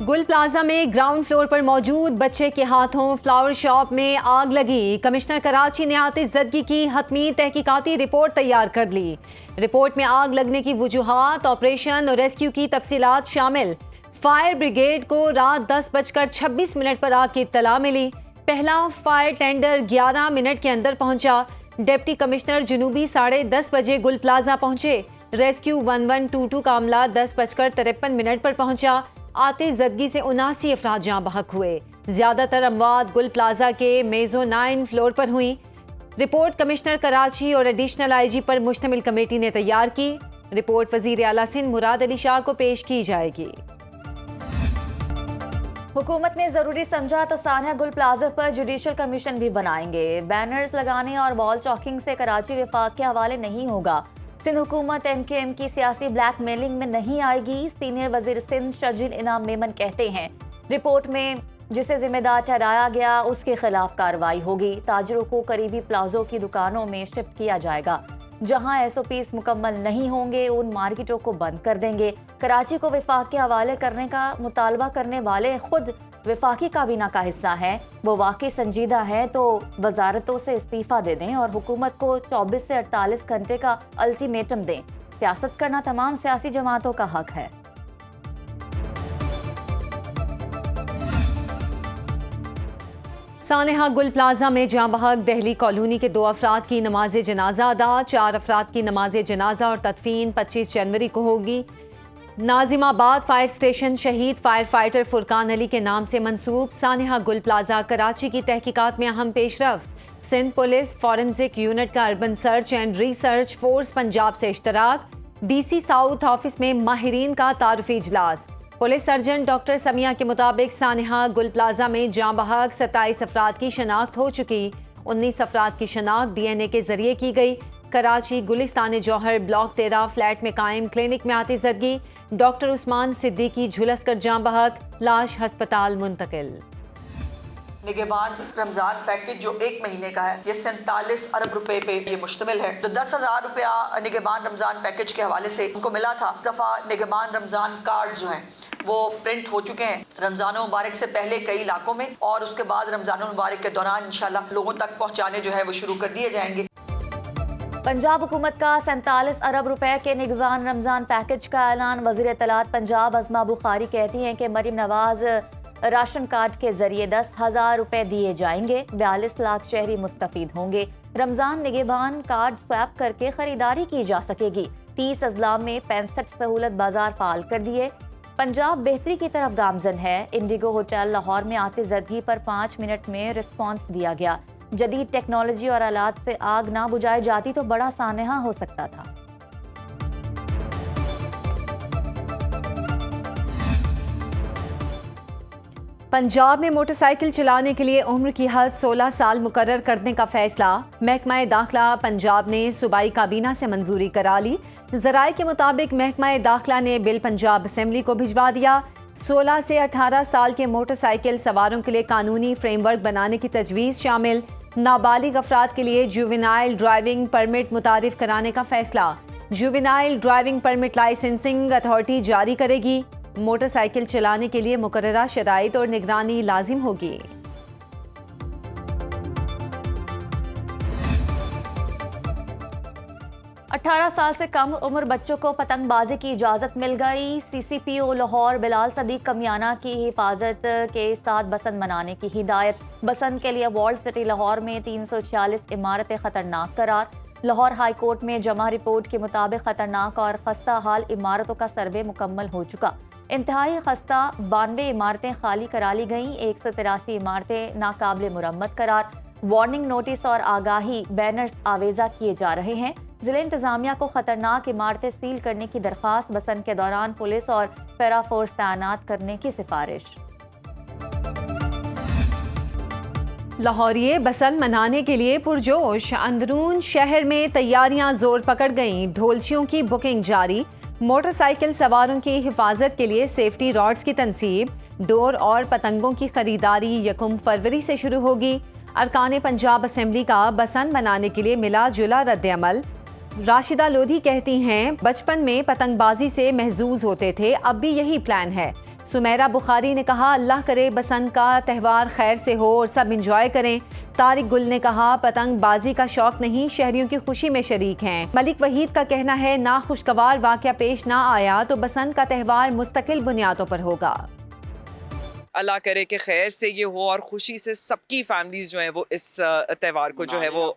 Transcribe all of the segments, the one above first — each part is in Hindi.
गुल प्लाजा में ग्राउंड फ्लोर पर मौजूद बच्चे के हाथों फ्लावर शॉप में आग लगी। कमिश्नर कराची ने आतिशज़दगी की हतमी तहकीकाती रिपोर्ट तैयार कर ली। रिपोर्ट में आग लगने की वजूहात, ऑपरेशन और रेस्क्यू की तफसीलात शामिल। फायर ब्रिगेड को रात 10:26 पर आग की इत्तला मिली। पहला फायर टेंडर 11 मिनट के अंदर पहुंचा। डिप्टी कमिश्नर जुनूबी 10:30 बजे गुल प्लाजा पहुंचे। रेस्क्यू 1122 का अमला 10:53 पर पहुंचा। आतिशज़दगी से 79 अफराद जाँ बहक हुए। ज्यादातर अमवात गुल प्लाजा के मेज़ोनाइन फ्लोर पर हुई। रिपोर्ट कमिश्नर कराची और एडिशनल IG पर मुश्तमिल कमेटी ने तैयार की। रिपोर्ट वज़ीर आला सिंध मुराद अली शाह को पेश की जाएगी। हुकूमत ने जरूरी समझा तो सानिया गुल प्लाजा पर जुडिशल कमीशन भी बनाएंगे। बैनर्स लगाने और वॉल चॉकिंग से कराची विफाक के हवाले नहीं होगा। सिंध हुकूमत MKM की सियासी ब्लैकमेलिंग में नहीं आएगी, सीनियर वजीर सिंध शर्जील इनाम मेमन कहते हैं। रिपोर्ट में जिसे जिम्मेदार ठहराया गया उसके खिलाफ कार्रवाई होगी। ताजरों को करीबी प्लाजों की दुकानों में शिफ्ट किया जाएगा। जहां SOPs मुकम्मल नहीं होंगे उन मार्केटों को बंद कर देंगे। कराची को विफाक के हवाले करने का मुतालबा करने वाले खुद विफाकी काबीना का हिस्सा हैं। वो वाकई संजीदा हैं तो वजारतों से इस्तीफा दे दें और हुकूमत को 24 से 48 घंटे का अल्टीमेटम दें। सियासत करना तमाम सियासी जमातों का हक है। सानेहा गुल प्लाजा में जाँ बहक दहली कॉलोनी के 2 अफराद की नमाज जनाजा अदा। 4 अफराद की नमाज जनाजा और तदफीन 25 जनवरी को होगी। नाजिमाबाद फायर स्टेशन शहीद फायर फाइटर फुरकान अली के नाम से मंसूब। सानेहा गुल प्लाजा कराची की तहकीकात में अहम पेशरफ्त। सिंध पुलिस फॉरेंसिक यूनिट का urban search and research force Punjab से इश्तराक। DC साउथ ऑफिस में माहिरीन का तारुफी इजलास। पुलिस सर्जन डॉक्टर समिया के मुताबिक सानेहा गुल प्लाजा में जाँ बहक 27 अफराद की शनाख्त हो चुकी। 19 अफराद की शनाख्त DNA के जरिए की गई। कराची गुलिस्तान जौहर ब्लॉक 13 फ्लैट में कायम क्लिनिक में आतिशज़दगी। डॉक्टर उस्मान सिद्दीकी झुलस कर जाँ बहक, लाश हस्पताल मुंतकिल। निगहबान रमजान पैकेज जो 1 महीने का है ये 47 अरब रुपए पे ये मुश्तमिल है। तो 10,000 रुपया निगहबान रमजान पैकेज के हवाले से उनको मिला था। दफा निगहबान रमजान कार्ड जो हैं वो प्रिंट हो चुके हैं रमजान मुबारक से पहले कई इलाकों में, और उसके बाद रमजान मुबारक के दौरान इंशाल्लाह लोगों तक पहुँचाने जो है वो शुरू कर दिए जाएंगे। पंजाब हुकूमत का 47 अरब रुपए के निगहबान रमजान पैकेज का ऐलान। वज़ीर इत्तलात पंजाब अज़मा बुखारी कहती हैं कि मरीम नवाज राशन कार्ड के जरिए 10,000 रुपए दिए जाएंगे। 42 लाख शहरी मुस्तफीद होंगे। रमजान निगहबान कार्ड स्वैप करके खरीदारी की जा सकेगी। 30 अजला में 65 सहूलत बाजार फाल कर दिए। पंजाब बेहतरी की तरफ गामजन है। इंडिगो होटल लाहौर में आतिशज़दगी पर 5 मिनट में रिस्पॉन्स दिया गया। जदीद टेक्नोलॉजी और आलात से आग ना बुझाई जाती तो बड़ा सानेहा हो सकता था। पंजाब में मोटरसाइकिल चलाने के लिए उम्र की हद 16 साल मुकर्रर करने का फैसला। महकमा दाखिला पंजाब ने सूबाई काबीना से मंजूरी करा ली। ज़राए के मुताबिक महकमा दाखिला ने बिल पंजाब असेंबली को भिजवा दिया। 16 से 18 साल के मोटरसाइकिल सवारों के लिए कानूनी फ्रेमवर्क बनाने की तजवीज़ शामिल। नाबालिग अफराद के लिए जुवेनाइल ड्राइविंग परमिट मुतारिफ कराने का फैसला। Juvenile driving permit licensing authority जारी करेगी। मोटरसाइकिल चलाने के लिए मुकर्ररा शराइत और निगरानी लाजिम होगी। अठारह साल से कम उम्र बच्चों को पतंगबाजी की इजाज़त मिल गई। CCPO लाहौर बिलाल सदीक कमियाना की हिफाजत के साथ बसंत मनाने की हिदायत। बसंत के लिए वॉल्ड सिटी लाहौर में 346 इमारतें खतरनाक करार। लाहौर हाई कोर्ट में जमा रिपोर्ट के मुताबिक खतरनाक और खस्ता हाल इमारतों का सर्वे मुकम्मल हो चुका। इंतहाई खस्ता 92 इमारतें खाली करा ली गईं। 183 इमारतें नाकाबिल मुरम्मत करार। वार्निंग नोटिस और आगाही बैनर्स आवेजा किए जा रहे हैं। जिला इंतजामिया को खतरनाक इमारतें सील करने की दरख्वास्त। बसंत के दौरान पुलिस और पैरा फोर्स तैनात करने की सिफारिश। लाहौरिये बसंत मनाने के लिए पुरजोश। अंदरून शहर में तैयारियां जोर पकड़ गईं। ढोलचियों की बुकिंग जारी। मोटरसाइकिल सवारों की हिफाजत के लिए सेफ्टी रॉड्स की तनसीब। डोर और पतंगों की खरीदारी 1 फरवरी से शुरू होगी। अरकान पंजाब असेंबली का बसंत मनाने के लिए मिला जुला रद्द-ए-अमल। राशिदा लोधी कहती हैं, बचपन में पतंगबाजी से महजूज होते थे, अब भी यही प्लान है। सुमेरा बुखारी ने कहा, अल्लाह करे बसंत का त्यौहार खैर से हो और सब इंजॉय करें। तारिक गुल ने कहा, पतंग बाजी का शौक नहीं, शहरियों की खुशी में शरीक हैं। मलिक वहीद का कहना है, ना खुशगवार वाक़या पेश ना आया तो बसंत का त्यौहार मुस्तकिल बुनियादों पर होगा। अल्लाह करे कि खैर से ये हो और खुशी से सबकी फैमिलीज जो है वो इस त्यौहार को जो है वो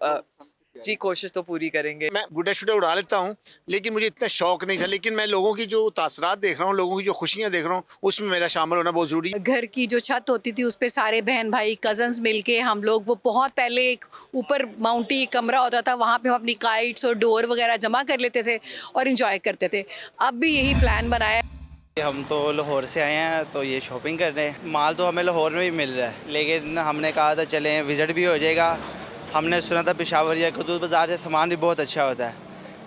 जी कोशिश तो पूरी करेंगे। मैं गुड्डा शुड्डा उड़ा लेता हूँ, लेकिन मुझे इतना शौक नहीं था। लेकिन मैं लोगों की जो तासरात देख रहा हूँ, लोगों की जो खुशियाँ देख रहा हूँ, उसमें मेरा शामिल होना बहुत ज़रूरी है। घर की जो छत होती थी उस पे सारे बहन भाई कजन्स मिलके हम लोग, वो बहुत पहले एक ऊपर माउंटी कमरा होता था, वहाँ पे हम अपनी काइट्स और डोर वगैरह जमा कर लेते थे और इंजॉय करते थे। अब भी यही प्लान बनाया। हम तो लाहौर से आए हैं तो ये शॉपिंग कर रहे हैं। माल तो हमें लाहौर में भी मिल रहा है, लेकिन हमने कहा था चलें विज़िट भी हो जाएगा। हमने सुना था पेशावर या कदूर बाज़ार से सामान भी बहुत अच्छा होता है,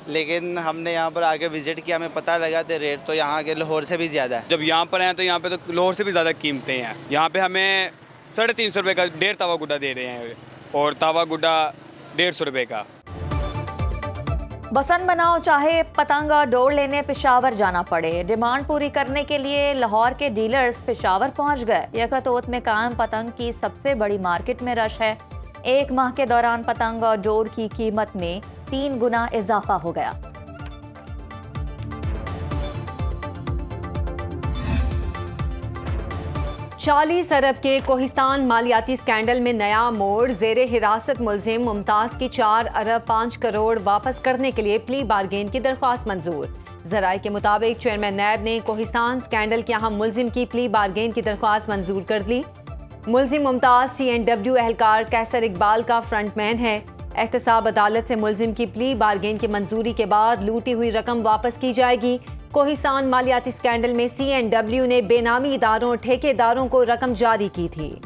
लेकिन हमने यहाँ पर आके विज़िट किया, हमें पता लगा तो रेट तो यहाँ के लाहौर से भी ज़्यादा है। जब यहाँ पर आए तो यहाँ पे तो लाहौर से भी ज़्यादा कीमतें हैं। यहाँ पे हमें 350 रुपये का 1.5 तवा गुड्डा दे रहे हैं और तवा गुड्डा 150 रुपये का। बसंत मनाओ चाहे पतंग और डोर लेने पेशावर जाना पड़े, डिमांड पूरी करने के लिए लाहौर के डीलर्स पेशावर पहुंच गए। यकतोत में कायम पतंग की सबसे बड़ी मार्केट में रश है। एक माह के दौरान पतंग और डोर की कीमत में 3 गुना इजाफा हो गया। चालीस अरब के कोहिस्तान मालियाती स्कैंडल में नया मोड़, जेर हिरासत मुलजिम मुमताज की 4 अरब 5 करोड़ वापस करने के लिए प्ली बारगेन की दरख्वास्त मंजूर। जराये के मुताबिक चेयरमैन नैब ने कोहिस्तान स्कैंडल के अहम मुलजिम की प्ली बारगेन की दरख्वास्त मंजूर कर ली। मुलजिम मुमताज CNW एहलकार कैसर इकबाल का फ्रंटमैन है। एहतसाब अदालत से मुलजिम की प्ली बारगेन की मंजूरी के बाद लूटी हुई रकम वापस की जाएगी। कोहिस्तान मालियाती स्कैंडल में CNW ने बेनामी इदारों और ठेकेदारों को रकम जारी की थी।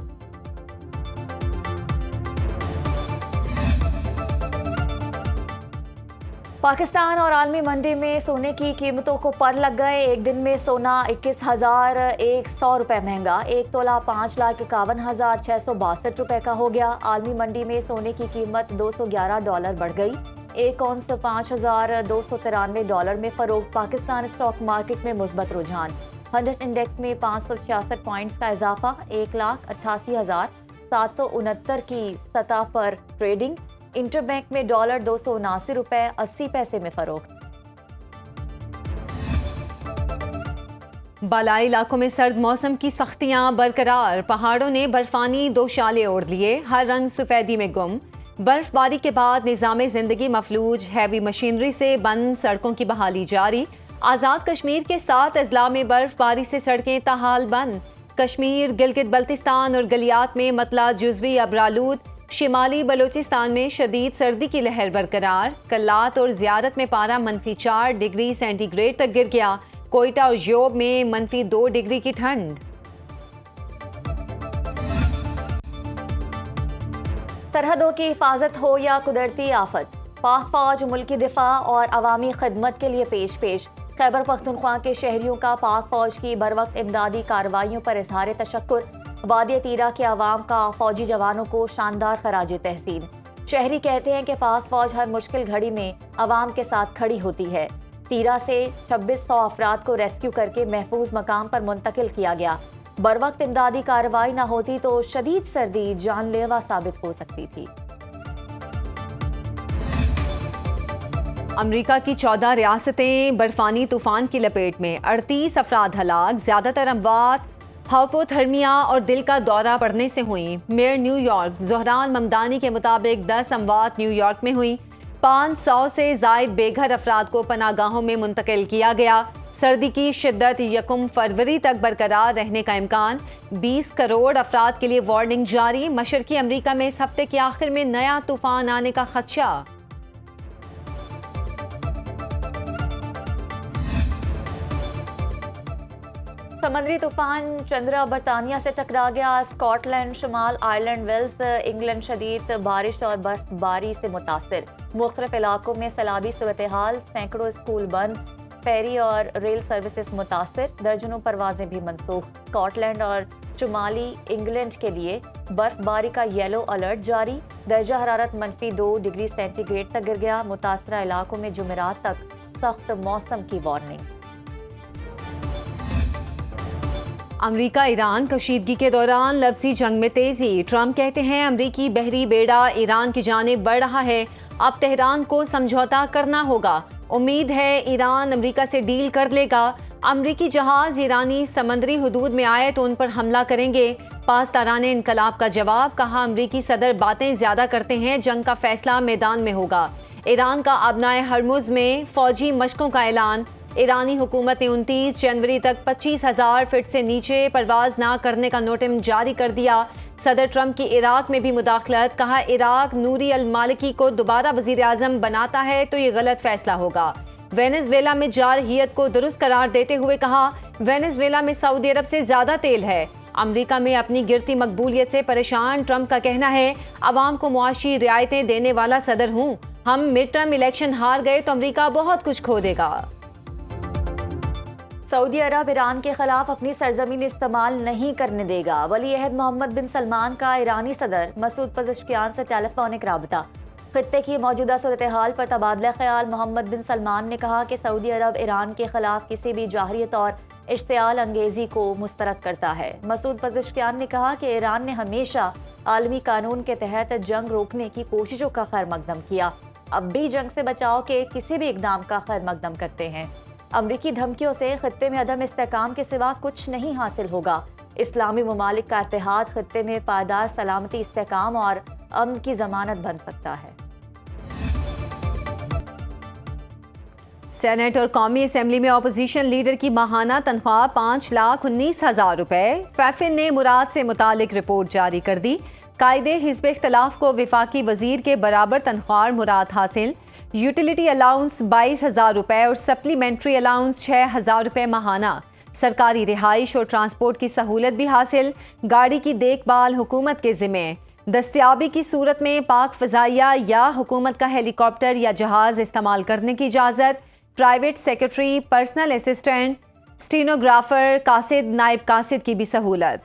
पाकिस्तान और आलमी मंडी में सोने की कीमतों को पर लग गए। एक दिन में सोना 21,100 रुपये महंगा, 1 तोला 5,51,662 रुपये का हो गया। आलमी मंडी में सोने की कीमत $211 बढ़ गई। 1 औंस $5,293 में फरोख्त। पाकिस्तान स्टॉक मार्केट में मुस्बत रुझान। 100 इंडेक्स में 566 पॉइंट्स का इजाफा, 1,88,769 की सतह पर ट्रेडिंग। इंटरबैंक में डॉलर $279.80 में फरोख्त। बालाई इलाकों में सर्द मौसम की सख्तियां बरकरार। पहाड़ों ने बर्फानी दोशाले ओढ़ लिए, हर रंग सफेदी में गुम। बर्फबारी के बाद निज़ाम जिंदगी मफलूज, हैवी मशीनरी से बंद सड़कों की बहाली जारी। आज़ाद कश्मीर के 7 अजला में बर्फबारी से सड़कें ताहाल बंद। कश्मीर, गिलगित बल्तिस्तान और गलियात में मतला जुज़वी अबरालूद। शिमाली बलोचिस्तान में शदीद सर्दी की लहर बरकरार। कल्लात और ज़ियारत में पारा -4 डिग्री सेंटीग्रेड तक गिर गया। कोयटा और योब में -2 डिग्री की ठंड। सरहदों की हिफाजत हो या कुदरती आफत, पाक फौज मुल्की दिफा और अवामी खिदमत के लिए पेश पेश। खैबर पख्तूनख्वा के शहरियों का पाक फौज की बरवक्त इमदादी कार्रवाइयों पर इजहार तशक्कुर। वादी तीरा के अवाम का फौजी जवानों को शानदार खराज तहसीन। शहरी कहते हैं कि पाक फौज हर मुश्किल घड़ी में अवाम के साथ खड़ी होती है। तीरा से 2600 अफराद को रेस्क्यू करके महफूज मकाम पर मुंतकिल किया गया। बरवक्त इमदादी कार्रवाई न होती तो शदीद सर्दी जानलेवा साबित हो सकती थी। अमेरिका की 14 रियासतें बर्फानी तूफान की लपेट में, 38 अफराद हलाक, ज्यादातर अमवात हाइपोथर्मिया और दिल का दौरा पड़ने से हुई। मेयर न्यूयॉर्क ज़ोहरान ममदानी के मुताबिक 10 अमवात न्यूयॉर्क में हुई। 500 से जायद बेघर अफराद को पनागाहों में मुंतकिल किया गया। सर्दी की शिद्दत 1 फरवरी तक बरकरार रहने का इम्कान। 20 करोड़ अफराद के लिए वार्निंग जारी। मशरकी अमरीका में इस हफ्ते के आखिर में नया तूफान आने का खदशा। समुद्री तूफान चंद्रा बरतानिया से टकरा गया। स्कॉटलैंड, शुमाल आयरलैंड, वेल्स, इंग्लैंड शदीद बारिश और बर्फबारी से मुतासर। मुख्तलिफ इलाकों में सैलाबी सूरत हाल, सैकड़ों स्कूल बंद, फेरी और रेल सर्विसेज मुतासर, दर्जनों परवाजें भी मनसूख। स्कॉटलैंड और शुमाली इंग्लैंड के लिए बर्फबारी का येलो अलर्ट जारी। दर्जा हरारत -2 डिग्री सेंटीग्रेड तक गिर गया। मुतासरा इलाकों में जुमेरात तक सख्त मौसम की वार्निंग। अमेरिका ईरान कशीदगी के दौरान लफ्जी जंग में तेजी। ट्रंप कहते हैं अमेरिकी बहरी बेड़ा ईरान की जानिब बढ़ रहा है, अब तेहरान को समझौता करना होगा। उम्मीद है ईरान अमेरिका से डील कर लेगा। अमेरिकी जहाज ईरानी समंदरी हदूद में आए तो उन पर हमला करेंगे। पासदाराने इनकलाब का जवाब, कहा अमेरिकी सदर बातें ज्यादा करते हैं, जंग का फैसला मैदान में होगा। ईरान का अबनाए हरमुज में फौजी मशकों का ऐलान। ईरानी हुकूमत ने 29 जनवरी तक 25,000 फीट से नीचे परवाज ना करने का नोटिस जारी कर दिया। सदर ट्रंप की इराक में भी मुदाखलत, कहा इराक नूरी अल मालिकी को दोबारा वजीर आजम बनाता है तो ये गलत फैसला होगा। वेनेजुएला में जारहियत को दुरुस्त करार देते हुए कहा वेनेजुएला में सऊदी अरब से ज्यादा तेल है। अमेरिका में अपनी गिरती मकबूलियत से परेशान ट्रंप का कहना है अवाम को मुआशी रियायतें देने वाला सदर हूँ, हम मिड टर्म इलेक्शन हार गए तो अमेरिका बहुत कुछ खो देगा। सऊदी अरब ईरान के खिलाफ अपनी सरजमीन इस्तेमाल नहीं करने देगा। वली अहद मोहम्मद बिन सलमान का ईरानी सदर मसूद पज़ेश्कियान से टेलीफोनिक राबता। खित्ते की मौजूदा सूरत हाल पर तबादला ख्याल मोहम्मद बिन सलमान ने कहा कि सऊदी अरब ईरान के खिलाफ किसी भी जाहिरियत और इश्तियाल अंगेजी को मुस्तरद करता है। मसूद पज़ेश्कियान ने कहा कि ईरान ने हमेशा आलमी कानून के तहत जंग रोकने की कोशिशों का खैर मकदम किया, अब भी जंग से बचाव के किसी भी इकदाम का खैर मकदम करते हैं। अमरीकी धमकियों से खित्ते में अदम इस्तेकाम के सिवा कुछ नहीं हासिल होगा। इस्लामी ममालिक का इत्तेहाद खित्ते में पायदार सलामती, इस्तेकाम और अमन की जमानत बन सकता है। सेनेट और कौमी असेंबली में अपोजिशन लीडर की माहाना तनख्वाह 5,19,000 रुपए। फैफिन ने मुराद से मुतालिक रिपोर्ट जारी कर दी। कायदे हिज़्ब इख्तलाफ को विफाकी वजीर के बराबर तनख्वाह मुराद हासिल। यूटिलिटी अलाउंस 22,000 रुपए और सप्लीमेंट्री अलाउंस 6,000 रुपए माहाना। सरकारी रिहाइश और ट्रांसपोर्ट की सहूलत भी हासिल। गाड़ी की देखभाल हुकूमत के जिम्मे। दस्तयाबी की सूरत में पाक फ़ज़ाइया या हुकूमत का हेलीकॉप्टर या जहाज इस्तेमाल करने की इजाज़त। Private secretary, personal assistant, stenographer, कासिद, नायब कासिद की भी सहूलत।